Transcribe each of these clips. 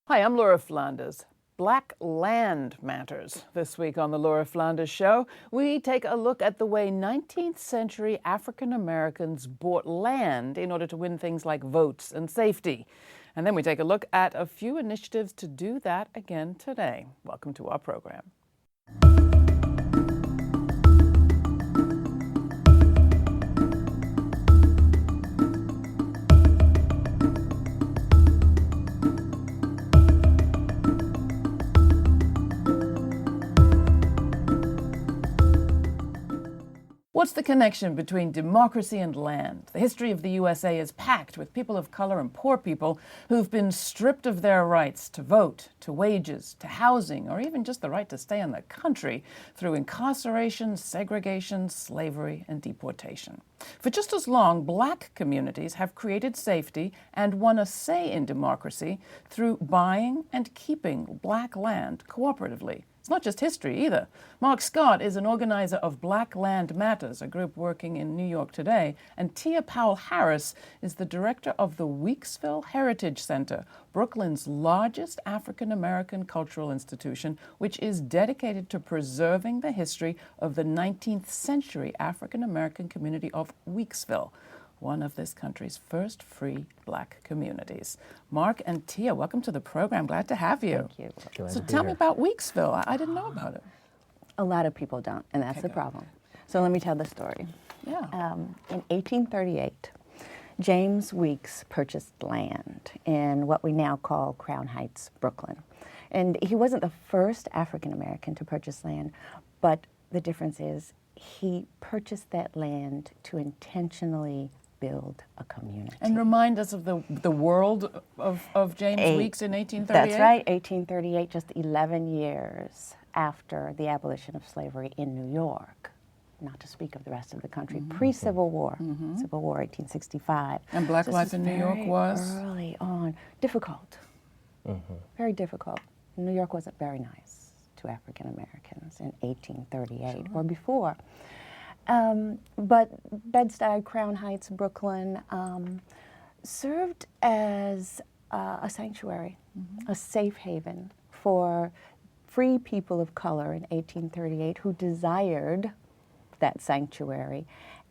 Hi, I'm Laura Flanders. Black land matters. This week on the Laura Flanders Show, we take a look at the way 19th century African Americans bought land in order to win things like votes and safety. And then we take a look at a few initiatives to do that again today. Welcome to our program. What's the connection between democracy and land? The history of the USA is packed with people of color and poor people who've been stripped of their rights to vote, to wages, to housing, or even just the right to stay in the country through incarceration, segregation, slavery, and deportation. For just as long, black communities have created safety and won a say in democracy through buying and keeping black land cooperatively. It's not just history either. Mark Scott is an organizer of Black Land Matters, a group working in New York today, and Tia Powell Harris is the director of the Weeksville Heritage Center, Brooklyn's largest African-American cultural institution, which is dedicated to preserving the history of the 19th century African-American community of Weeksville, one of this country's first free black communities. Mark and Tia, welcome to the program. Glad to have you. Thank you. So tell me about Weeksville. I didn't know about it. A lot of people don't, and that's the problem. So let me tell the story. Yeah. In 1838, James Weeks purchased land in what we now call Crown Heights, Brooklyn. And he wasn't the first African American to purchase land, but the difference is he purchased that land to intentionally build a community. And remind us of the world of James Weeks in 1838? That's right, 1838, just 11 years after the abolition of slavery in New York, not to speak of the rest of the country, pre-Civil War, Civil War, 1865. And black life in New York was? Early on, difficult, very difficult. New York wasn't very nice to African Americans in 1838 or before. But Bed Stuy, Crown Heights, Brooklyn served as a sanctuary, a safe haven for free people of color in 1838 who desired that sanctuary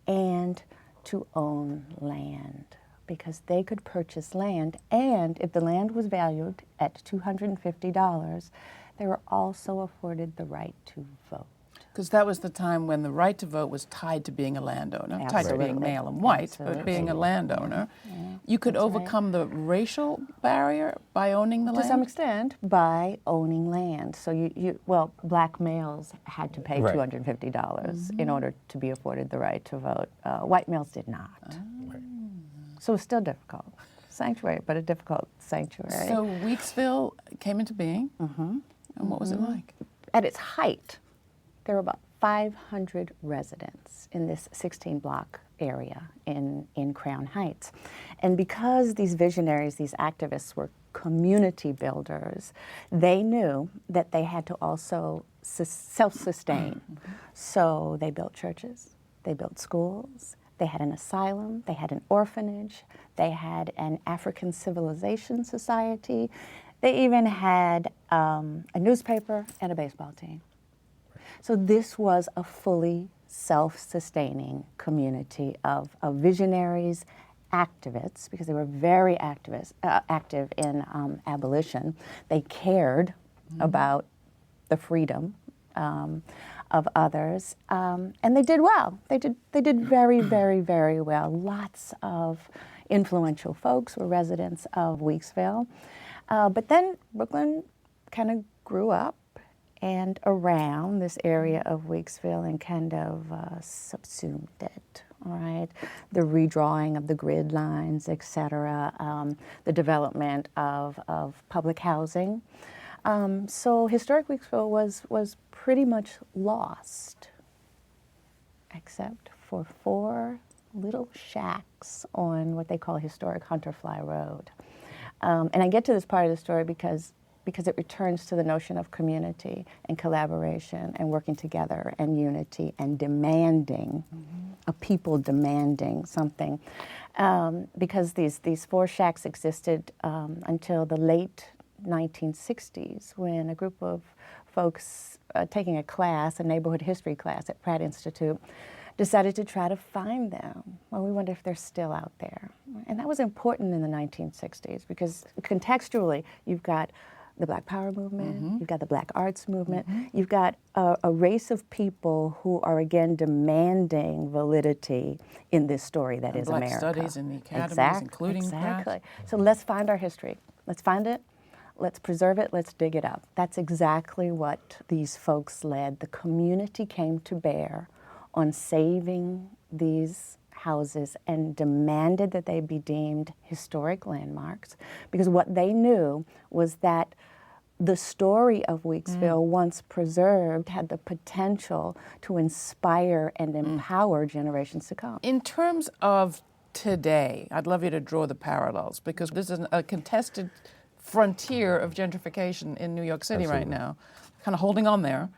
and to own land, because they could purchase land, and if the land was valued at $250, they were also afforded the right to vote. Because that was the time when the right to vote was tied to being a landowner, tied to being male and white, but being a landowner. Yeah. You could overcome the racial barrier by owning the land? To some extent, by owning land. So well, black males had to pay $250 in order to be afforded the right to vote. White males did not. So it was still difficult. Sanctuary, but a difficult sanctuary. So Weeksville came into being, and what was it like? At its height, there were about 500 residents in this 16-block area in Crown Heights. And because these visionaries, these activists were community builders, they knew that they had to also self-sustain. So they built churches, they built schools, they had an asylum, they had an orphanage, they had an African Civilization Society, they even had a newspaper and a baseball team. So this was a fully self-sustaining community of visionaries, activists, because they were very active in abolition. They cared about the freedom of others, and they did well. They did very, very, very well. Lots of influential folks were residents of Weeksville. But then Brooklyn kind of grew up and around this area of Weeksville and kind of subsumed it, all right? The redrawing of the grid lines, et cetera, the development of public housing. So historic Weeksville was pretty much lost, except for 4 little shacks on what they call historic Hunterfly Road. And I get to this part of the story because it returns to the notion of community and collaboration and working together and unity and demanding, a people demanding something. Because these 4 shacks existed until the late 1960s when a group of folks taking a class, a neighborhood history class at Pratt Institute, decided to try to find them. Well, we wonder if they're still out there. And that was important in the 1960s because contextually, you've got the Black Power movement, you've got the Black Arts movement, you've got a race of people who are again demanding validity in this story that is Black America. studies in the academies, including exactly. So let's find our history. Let's find it, let's preserve it, let's dig it up. That's exactly what these folks led. The community came to bear on saving these houses and demanded that they be deemed historic landmarks because what they knew was that the story of Weeksville, once preserved, had the potential to inspire and empower generations to come. In terms of today, I'd love you to draw the parallels because this is a contested frontier of gentrification in New York City right now, kind of holding on there.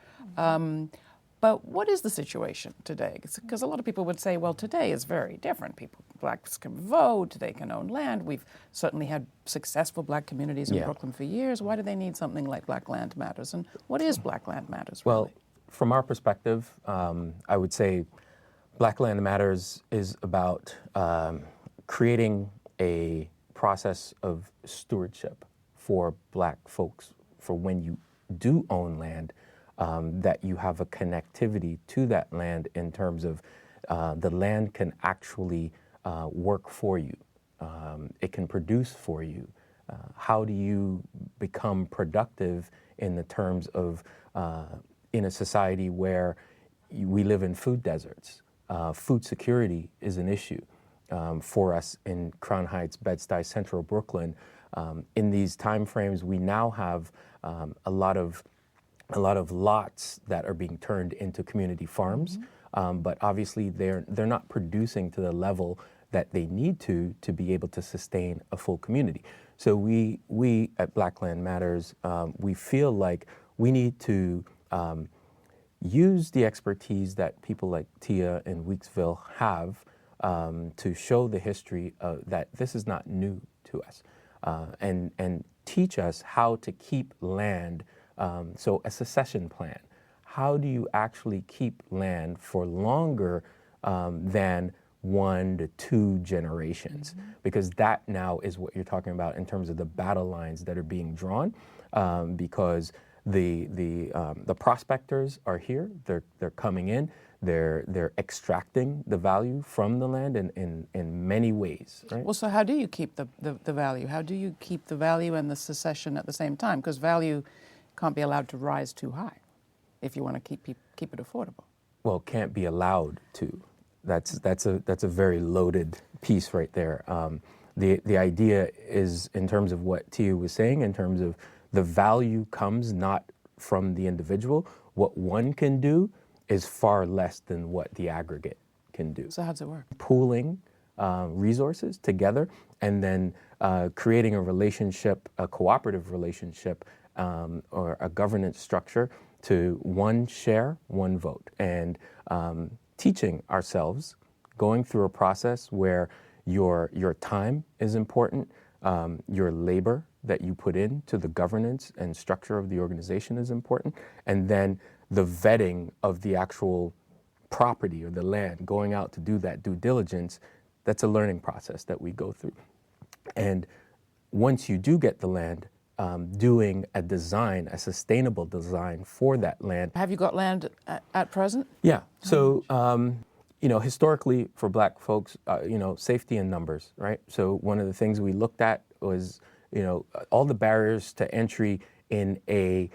But what is the situation today? Because a lot of people would say, well, today is very different. Blacks can vote, they can own land. We've certainly had successful black communities in Brooklyn for years. Why do they need something like Black Land Matters? And what is Black Land Matters, really? Well, from our perspective, I would say Black Land Matters is about creating a process of stewardship for black folks for when you do own land, that you have a connectivity to that land in terms of the land can actually work for you. It can produce for you. How do you become productive in the terms of in a society where we live in food deserts? Food security is an issue for us in Crown Heights, Bed Stuy, Central Brooklyn. In these time frames, we now have a lot of lots that are being turned into community farms, but obviously they're not producing to the level that they need to be able to sustain a full community. So we at Black Land Matters, we feel like we need to use the expertise that people like Tia and Weeksville have to show the history that this is not new to us, and teach us how to keep land. So a succession plan. How do you actually keep land for longer than 1 to 2 generations? Because that now is what you're talking about in terms of the battle lines that are being drawn. Because the prospectors are here. They're coming in. They're extracting the value from the land in many ways. Right? Well, so how do you keep the value? How do you keep the value and the succession at the same time? Because value can't be allowed to rise too high if you want to keep it affordable. Well, can't be allowed to. That's a very loaded piece right there. The idea is in terms of what Tia was saying, in terms of the value comes not from the individual. What one can do is far less than what the aggregate can do. So how does it work? Pooling resources together and then creating a relationship, a cooperative relationship, or a governance structure to one share, one vote, and teaching ourselves, going through a process where your time is important, your labor that you put into the governance and structure of the organization is important, and then the vetting of the actual property or the land, going out to do that due diligence, that's a learning process that we go through. And once you do get the land, doing a design, a sustainable design for that land. Have you got land at present? Yeah. So, historically for black folks, safety in numbers, right? So one of the things we looked at was, all the barriers to entry in an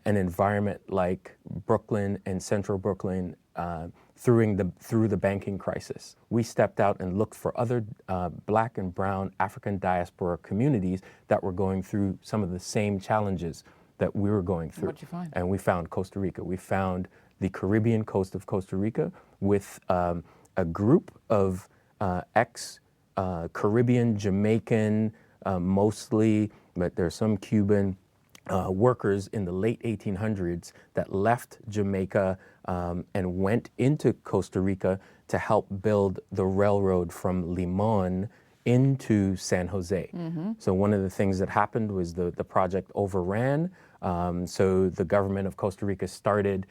environment like Brooklyn and Central Brooklyn through the banking crisis. We stepped out and looked for other black and brown African diaspora communities that were going through some of the same challenges that we were going through. What'd you find? And we found Costa Rica. We found the Caribbean coast of Costa Rica with a group of ex-Caribbean, Jamaican, mostly, but there's some Cuban, workers in the late 1800s that left Jamaica and went into Costa Rica to help build the railroad from Limon into San Jose. So one of the things that happened was the project overran. So the government of Costa Rica started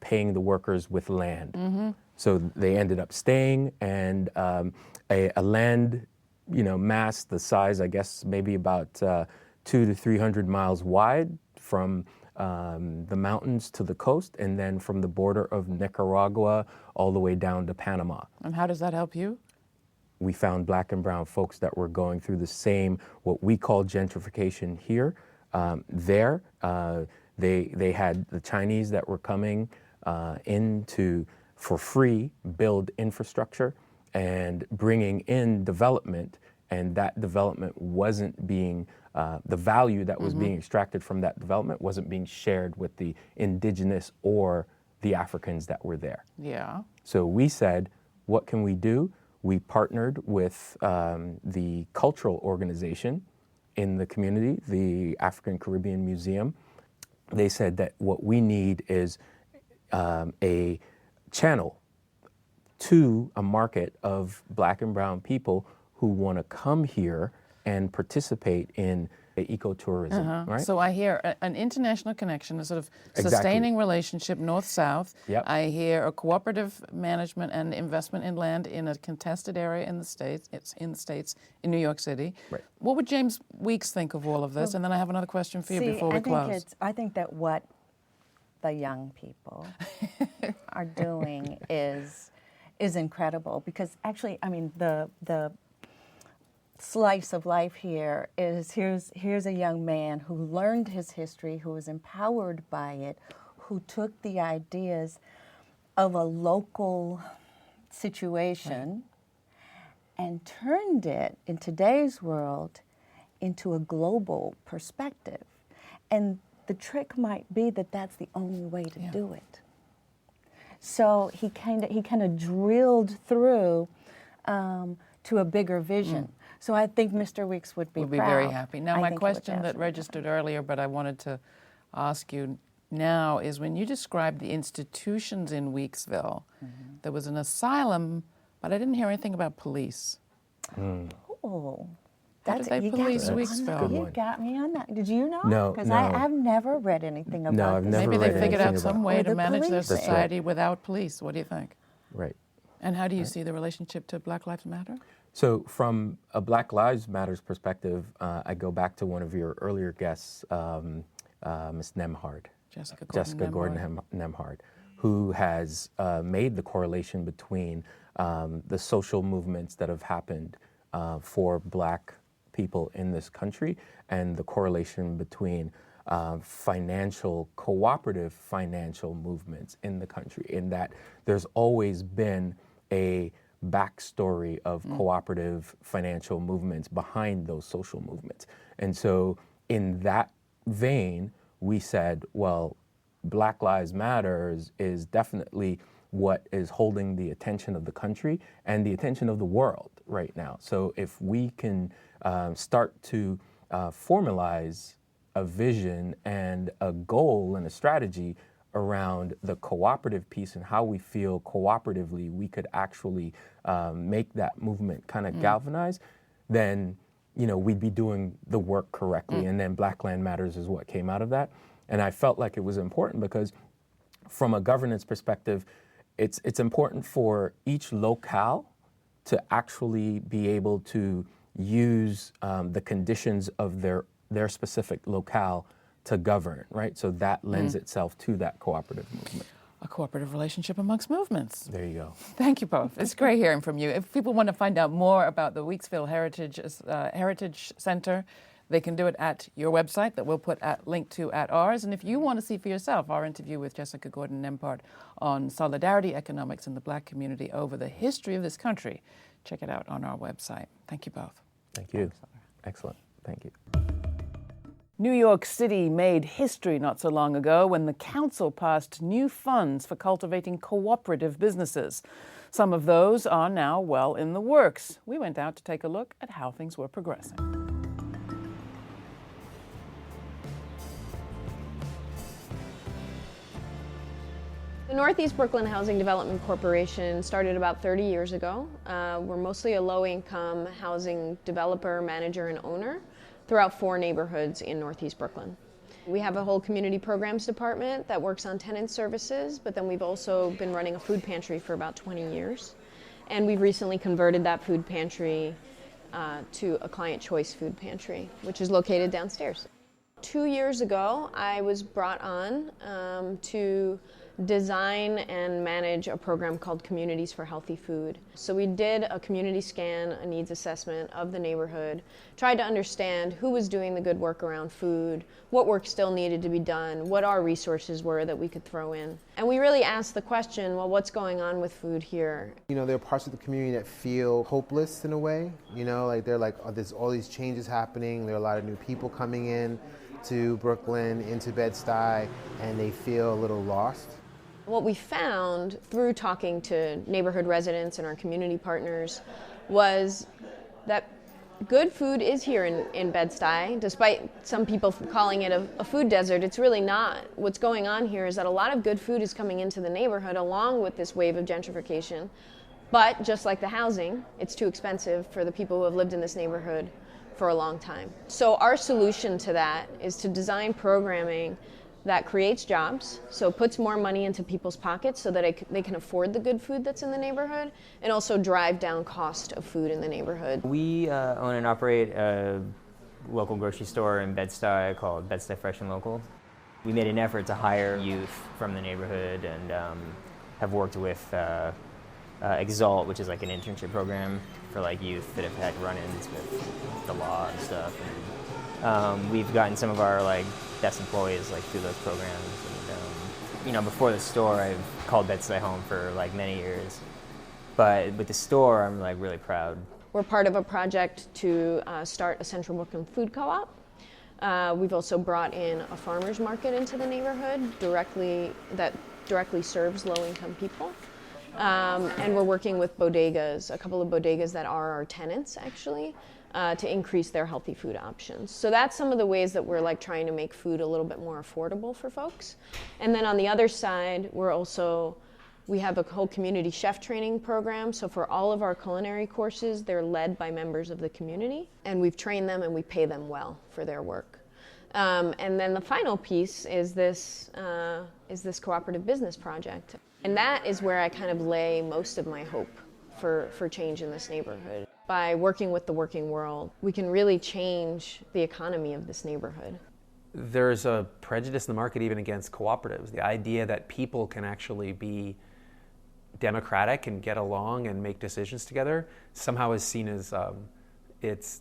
paying the workers with land. So they ended up staying, and a land, mass the size, I guess, maybe about 200 to 300 miles wide from the mountains to the coast, and then from the border of Nicaragua all the way down to Panama. And how does that help you? We found Black and brown folks that were going through the same, what we call gentrification here. They had the Chinese that were coming in to, for free, build infrastructure and bringing in development, and that development wasn't being, the value that was being extracted from that development wasn't being shared with the indigenous or the Africans that were there. Yeah. So we said, what can we do? We partnered with the cultural organization in the community, the African Caribbean Museum. They said that what we need is a channel to a market of Black and brown people who want to come here and participate in ecotourism, right? So I hear an international connection, a sort of Exactly. sustaining relationship north-south. Yep. I hear a cooperative management and investment in land in a contested area in the States. It's in the States, in New York City. Right. What would James Weeks think of all of this? And then I have another question for you before we close. I think that what the young people are doing is incredible, because actually, I mean, the slice of life here is here's a young man who learned his history, who was empowered by it, who took the ideas of a local situation and turned it, in today's world, into a global perspective. And the trick might be that that's the only way to do it. So he kind of drilled through to a bigger vision. So I think Mr. Weeks would be proud. Very happy. Now, I my think he would question that absolutely registered earlier, but I wanted to ask you now, is when you described the institutions in Weeksville, there was an asylum, but I didn't hear anything about police. Oh, How did they police Weeksville? You got me on that. Did you know? No, Because no. I've never read anything about No, I've this. never Maybe they read figured out anything some about way Or to the manage their policing. society without police. What do you think? Right. And how do you see the relationship to Black Lives Matter? So from a Black Lives Matters perspective, I go back to one of your earlier guests, Ms. Nemhard. Jessica Gordon Nemhard, who has made the correlation between the social movements that have happened for Black people in this country and the correlation between cooperative financial movements in the country, in that there's always been a backstory of cooperative financial movements behind those social movements. And so in that vein, we said, well, Black Lives Matter is definitely what is holding the attention of the country and the attention of the world right now. So if we can start to formalize a vision and a goal and a strategy around the cooperative piece and how we feel cooperatively we could actually make that movement kind of galvanize, then we'd be doing the work correctly. And then Black Land Matters is what came out of that. And I felt like it was important because from a governance perspective, it's important for each locale to actually be able to use the conditions of their specific locale to govern, right? So that lends itself to that cooperative movement. A cooperative relationship amongst movements. There you go. Thank you both. It's great hearing from you. If people want to find out more about the Weeksville Heritage Center, they can do it at your website that we'll put link to at ours. And if you want to see for yourself our interview with Jessica Gordon Nemhard on solidarity economics in the Black community over the history of this country, check it out on our website. Thank you both. Thank you. Excellent. Thank you. New York City made history not so long ago when the council passed new funds for cultivating cooperative businesses. Some of those are now well in the works. We went out to take a look at how things were progressing. The Northeast Brooklyn Housing Development Corporation started about 30 years ago. We're mostly a low-income housing developer, manager, and owner throughout 4 neighborhoods in Northeast Brooklyn. We have a whole community programs department that works on tenant services, but then we've also been running a food pantry for about 20 years. And we've recently converted that food pantry to a client choice food pantry, which is located downstairs. 2 years ago, I was brought on to design and manage a program called Communities for Healthy Food. So we did a community scan, a needs assessment of the neighborhood, tried to understand who was doing the good work around food, what work still needed to be done, what our resources were that we could throw in. And we really asked the question, well, what's going on with food here? You know, there are parts of the community that feel hopeless in a way. You know, like they're like, oh, there's all these changes happening. There are a lot of new people coming in to Brooklyn, into Bed Stuy, and they feel a little lost. What we found through talking to neighborhood residents and our community partners was that good food is here in Bed Stuy. Despite some people calling it a food desert, it's really not. What's going on here is that a lot of good food is coming into the neighborhood along with this wave of gentrification. But just like the housing, it's too expensive for the people who have lived in this neighborhood for a long time. So our solution to that is to design programming that creates jobs, so puts more money into people's pockets so that they can afford the good food that's in the neighborhood, and also drive down cost of food in the neighborhood. We own and operate a local grocery store in Bed Stuy called Bed Stuy Fresh and Local. We made an effort to hire youth from the neighborhood and have worked with Exalt, which is like an internship program for like youth that have had run-ins with the law and stuff. And, we've gotten some of our like best employees like through those programs. And, you know, before the store, I've called Bed Stuy home for like many years. But with the store, I'm like really proud. We're part of a project to start a Central Brooklyn food co-op. We've also brought in a farmer's market into the neighborhood that directly serves low-income people. And we're working with bodegas, a couple of bodegas that are our tenants actually, to increase their healthy food options. So that's some of the ways that we're like trying to make food a little bit more affordable for folks. And then on the other side, we have a whole community chef training program. So for all of our culinary courses, they're led by members of the community, and we've trained them and we pay them well for their work. And then the final piece is this cooperative business project. And that is where I kind of lay most of my hope for change in this neighborhood. By working with the working world, we can really change the economy of this neighborhood. There's a prejudice in the market even against cooperatives. The idea that people can actually be democratic and get along and make decisions together somehow is seen as it's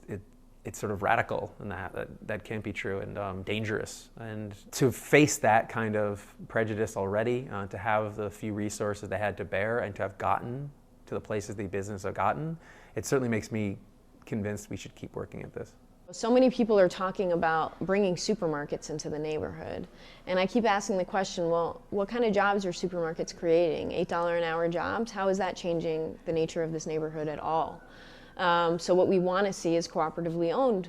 sort of radical, and that can't be true, and dangerous. And to face that kind of prejudice already, to have the few resources they had to bear, and to have gotten to the places the business have gotten, it certainly makes me convinced we should keep working at this. So many people are talking about bringing supermarkets into the neighborhood. And I keep asking the question, well, what kind of jobs are supermarkets creating? $8 an hour jobs? How is that changing the nature of this neighborhood at all? So what we want to see is cooperatively owned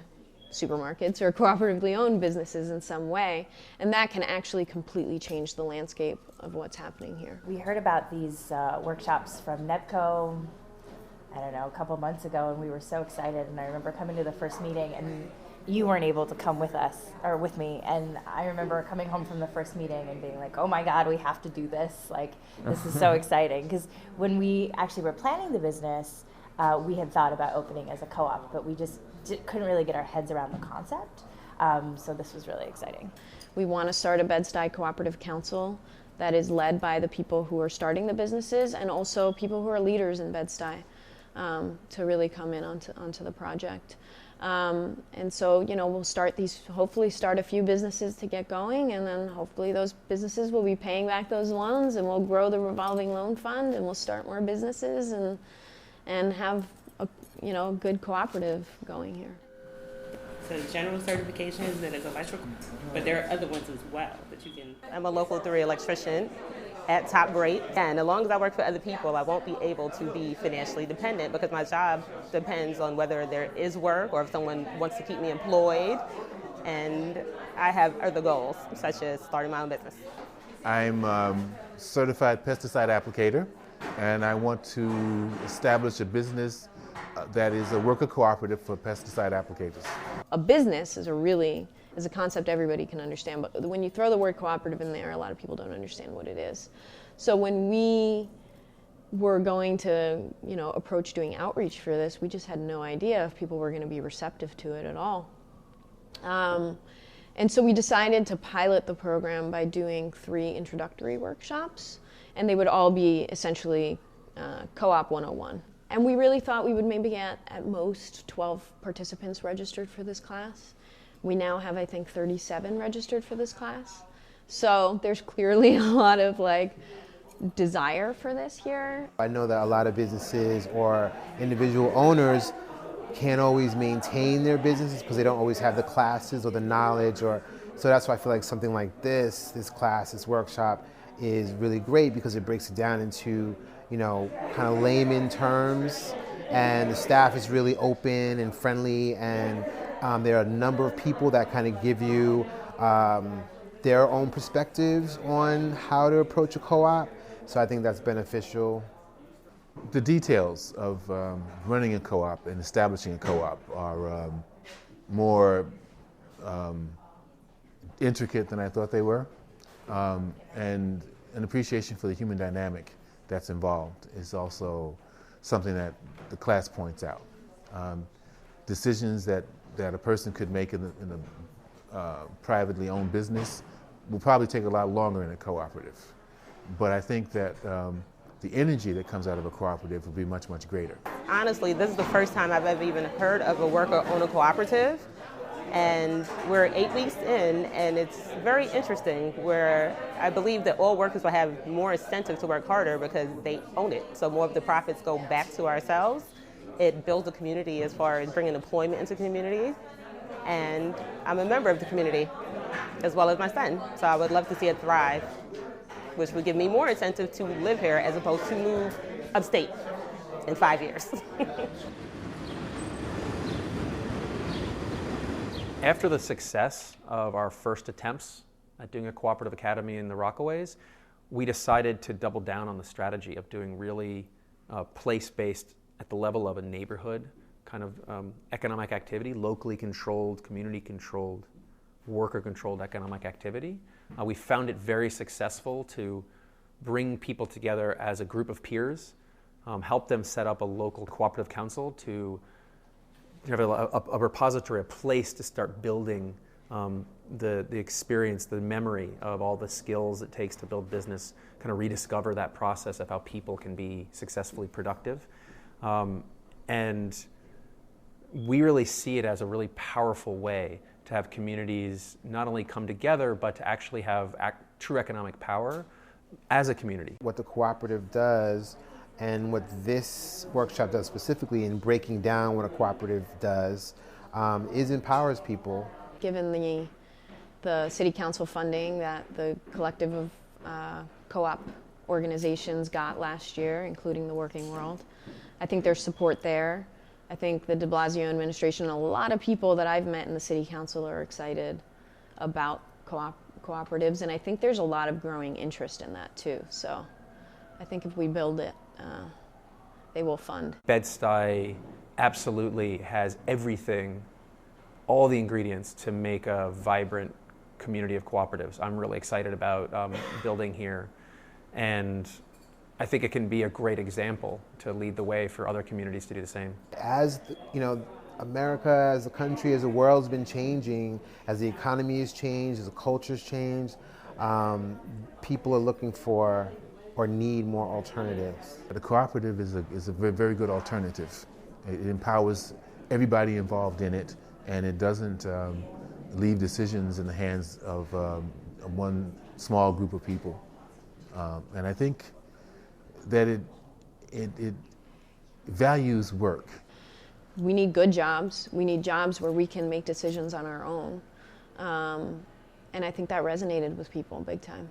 supermarkets or cooperatively owned businesses in some way, and that can actually completely change the landscape of what's happening here. We heard about these workshops from NEPCO, I don't know, a couple months ago, and we were so excited, and I remember coming to the first meeting, and you weren't able to come with us, or with me, and I remember coming home from the first meeting and being like, oh my God, we have to do this, like, this is so exciting, because when we actually were planning the business, we had thought about opening as a co-op, but we just couldn't really get our heads around the concept. So this was really exciting. We want to start a Bed Stuy Cooperative Council that is led by the people who are starting the businesses and also people who are leaders in Bed Stuy to really come in onto the project. And so, you know, we'll hopefully start a few businesses to get going, and then hopefully those businesses will be paying back those loans, and we'll grow the revolving loan fund, and we'll start more businesses and have a good cooperative going here. So general certification is that it's electrical, but there are other ones as well that you can. I'm a local 3 electrician at top grade, and as long as I work for other people, I won't be able to be financially dependent because my job depends on whether there is work or if someone wants to keep me employed, and I have other goals, such as starting my own business. I'm certified pesticide applicator, and I want to establish a business that is a worker cooperative for pesticide applicators. A business is a concept everybody can understand, but when you throw the word cooperative in there, a lot of people don't understand what it is. So when we were going to, approach doing outreach for this, we just had no idea if people were going to be receptive to it at all. And so we decided to pilot the program by doing 3 introductory workshops, and they would all be essentially Co-op 101. And we really thought we would maybe get at most 12 participants registered for this class. We now have, I think, 37 registered for this class. So there's clearly a lot of desire for this here. I know that a lot of businesses or individual owners can't always maintain their businesses because they don't always have the classes or the knowledge, so that's why I feel like something like this class, this workshop is really great because it breaks it down into, kind of layman terms, and the staff is really open and friendly, and there are a number of people that kind of give you their own perspectives on how to approach a co-op, so I think that's beneficial. The details of running a co-op and establishing a co-op are more intricate than I thought they were, and an appreciation for the human dynamic that's involved is also something that the class points out. Decisions that a person could make in a privately owned business will probably take a lot longer in a cooperative, but I think that the energy that comes out of a cooperative will be much, much greater. Honestly, this is the first time I've ever even heard of a worker-owner cooperative, and we're 8 weeks in, and it's very interesting where I believe that all workers will have more incentive to work harder because they own it, so more of the profits go back to ourselves. It builds a community as far as bringing employment into the community, and I'm a member of the community as well as my son, so I would love to see it thrive, which would give me more incentive to live here as opposed to move upstate in 5 years. After the success of our first attempts at doing a cooperative academy in the Rockaways, we decided to double down on the strategy of doing really place-based, at the level of a neighborhood, kind of economic activity, locally controlled, community-controlled, worker-controlled economic activity. We found it very successful to bring people together as a group of peers, help them set up a local cooperative council to have a repository, a place to start building the experience, the memory of all the skills it takes to build business, kind of rediscover that process of how people can be successfully productive. And we really see it as a really powerful way to have communities not only come together, but to actually have true economic power as a community. What the cooperative does and what this workshop does specifically in breaking down what a cooperative does is empowers people. Given the city council funding that the collective of co-op organizations got last year, including the Working World, I think there's support there. I think the de Blasio administration, a lot of people that I've met in the city council are excited about cooperatives, and I think there's a lot of growing interest in that too. So I think if we build it, they will fund. Bed Stuy absolutely has everything, all the ingredients to make a vibrant community of cooperatives. I'm really excited about building here, and I think it can be a great example to lead the way for other communities to do the same. As America, as a country, as the world's been changing, as the economy has changed, as the culture's changed, people are looking for or need more alternatives. The cooperative is a very, very good alternative. It empowers everybody involved in it, and it doesn't leave decisions in the hands of one small group of people. And I think that it values work. We need good jobs. We need jobs where we can make decisions on our own. And I think that resonated with people big time.